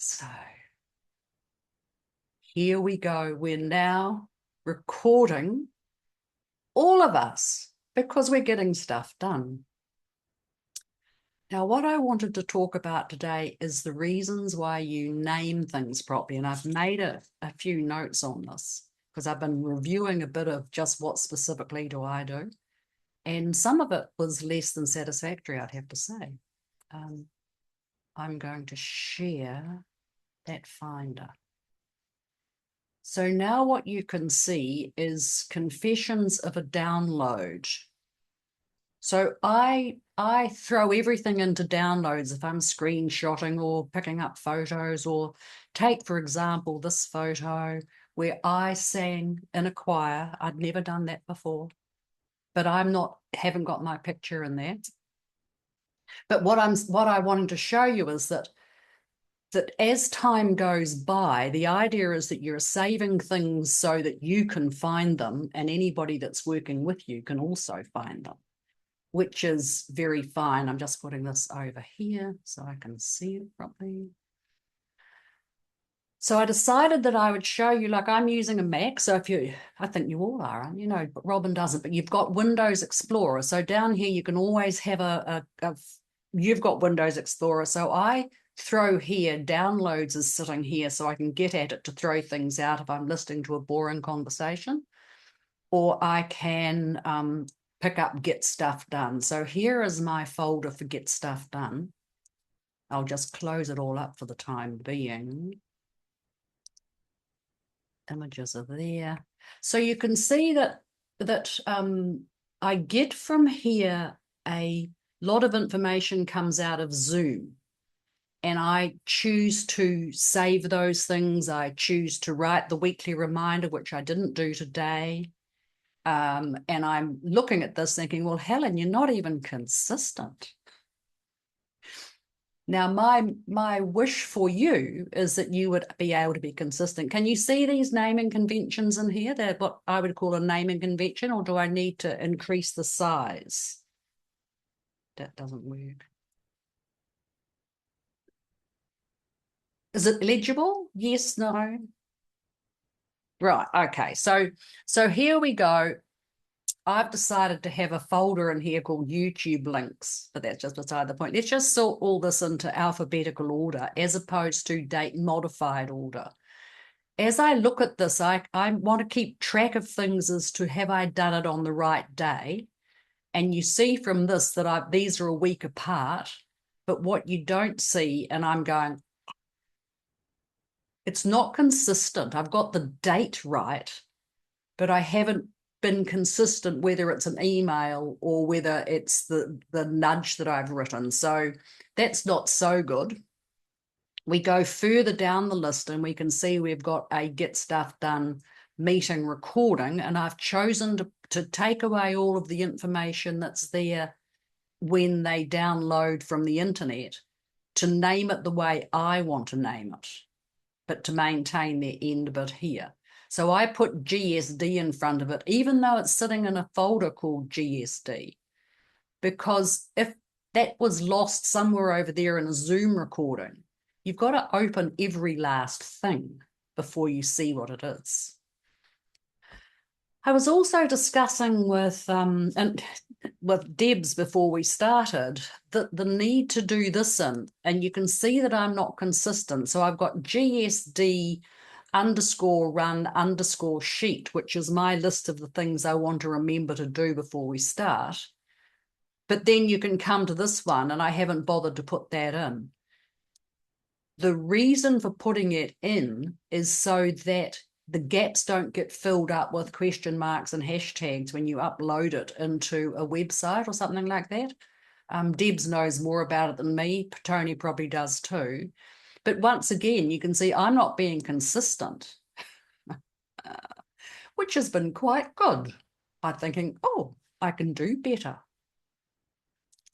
So here we go. We're now recording, all of us, because we're getting stuff done. Now, what I wanted to talk about today is the reasons why you name things properly. And I've made a few notes on this because I've been reviewing a bit of just what specifically do I do. And some of it was less than satisfactory, I'd have to say. I'm going to share that finder. So now what you can see is confessions of a download. So I throw everything into downloads if I'm screenshotting or picking up photos, or take, for example, this photo where I sang in a choir. I'd never done that before, but haven't got my picture in there. But what I wanted to show you is that as time goes by, the idea is that you're saving things so that you can find them, and anybody that's working with you can also find them, which is very fine. I'm just putting this over here so I can see it properly. So I decided that I would show you, like I'm using a Mac. So I think you all are, aren't you? No, but Robin doesn't, but you've got Windows Explorer. So down here, you can always have you've got Windows Explorer. So I throw here, downloads is sitting here so I can get at it to throw things out if I'm listening to a boring conversation, or I can pick up Get Stuff Done. So here is my folder for Get Stuff Done. I'll just close it all up for the time being. Images are there. So you can see that I get from here a lot of information comes out of Zoom, and I choose to save those things. I choose to write the weekly reminder, which I didn't do today. And I'm looking at this thinking, well, Helen, you're not even consistent. Now, my wish for you is that you would be able to be consistent. Can you see these naming conventions in here? They're what I would call a naming convention, or do I need to increase the size? That doesn't work. Is it legible? Yes, no? Right, okay. So here we go. I've decided to have a folder in here called YouTube links, but that's just beside the point. Let's just sort all this into alphabetical order as opposed to date modified order. As I look at this, I want to keep track of things as to have I done it on the right day. And you see from this that these are a week apart, but what you don't see, and I'm going, it's not consistent. I've got the date right, but I haven't been consistent whether it's an email or whether it's the nudge that I've written. So that's not so good. We go further down the list and we can see we've got a Get Stuff Done meeting recording, and I've chosen to take away all of the information that's there when they download from the internet, to name it the way I want to name it, but to maintain their end bit here. So I put GSD in front of it, even though it's sitting in a folder called GSD, because if that was lost somewhere over there in a Zoom recording, you've got to open every last thing before you see what it is. I was also discussing with Debs before we started the need to do this in, and you can see that I'm not consistent. So I've got GSD _run_sheet, which is my list of the things I want to remember to do before we start. But then you can come to this one, and I haven't bothered to put that in. The reason for putting it in is so that the gaps don't get filled up with question marks and hashtags when you upload it into a website or something like that. Debs knows more about it than me. Tony probably does too. But once again, you can see I'm not being consistent, which has been quite good. I'm thinking, oh, I can do better.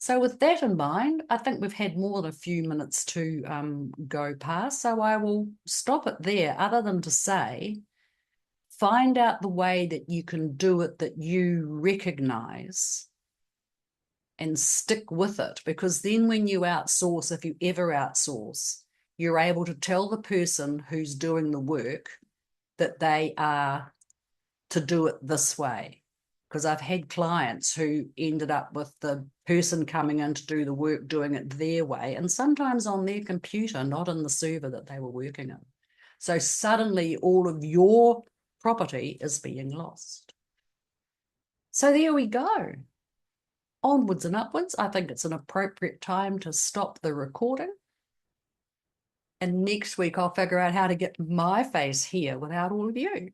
So with that in mind, I think we've had more than a few minutes to go past, so I will stop it there, other than to say, find out the way that you can do it that you recognize and stick with it, because then when you outsource, if you ever outsource, you're able to tell the person who's doing the work that they are to do it this way. Because I've had clients who ended up with the person coming in to do the work doing it their way, and sometimes on their computer, not in the server that they were working in. So suddenly all of your property is being lost. So there we go. Onwards and upwards. I think it's an appropriate time to stop the recording. And next week I'll figure out how to get my face here without all of you.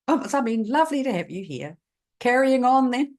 Oh, I mean, lovely to have you here. Carrying on then.